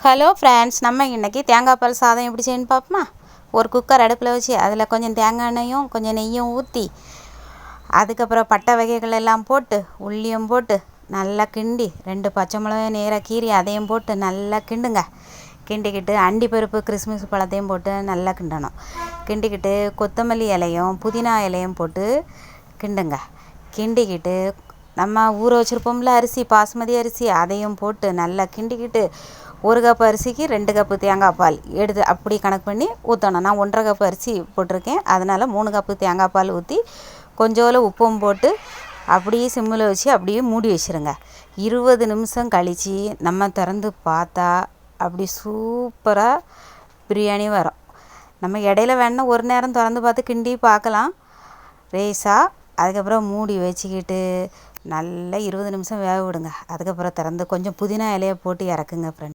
Hello friends, நம்ம இன்றைக்கி தேங்காய் பால் சாதம் எப்படி செய்யணும்னு பார்ப்போமா. ஒரு குக்கர் அடுப்பில் வச்சு அதில் கொஞ்சம் தேங்காய் எண்ணெயும் கொஞ்சம் நெய்யும் ஊற்றி, அதுக்கப்புறம் பட்டை வகைகள் எல்லாம் போட்டு உள்ளியும் போட்டு நல்லா கிண்டி 2 பச்சை மிளகாய் நேராக கீறி அதையும் போட்டு நல்லா கிண்டுங்க. கிண்டிக்கிட்டு அண்டிப்பருப்பு கிறிஸ்மஸ் பழத்தையும் போட்டு நல்லா கிண்டணும். கிண்டிக்கிட்டு கொத்தமல்லி இலையும் புதினா இலையும் போட்டு கிண்டுங்க. கிண்டிக்கிட்டு நம்ம ஊற வச்சுருப்போம்ல அரிசி, பாசுமதி அரிசி, அதையும் போட்டு நல்லா கிண்டிக்கிட்டு 1 கப் அரிசிக்கு 2 கப்பு தேங்காய் பால் எடுத்து அப்படி கணக்கு பண்ணி ஊற்றணும். நான் 1.5 கப் அரிசி போட்டிருக்கேன், அதனால் 3 கப்பு தேங்காய் பால் ஊற்றி கொஞ்சோல உப்பும் போட்டு அப்படியே சிம்மில் வச்சு அப்படியே மூடி வச்சுருங்க. 20 நிமிஷம் கழித்து நம்ம திறந்து பார்த்தா அப்படி சூப்பராக பிரியாணி வரும். நம்ம இடையில வேணா ஒரு நேரம் திறந்து பார்த்து கிண்டி பார்க்கலாம் ரேஸாக. அதுக்கப்புறம் மூடி வச்சுக்கிட்டு நல்லா 20 நிமிஷம் வேக விடுங்க. அதுக்கப்புறம் திறந்து கொஞ்சம் புதினா இலையை போட்டு இறக்குங்க ஃப்ரெண்ட்.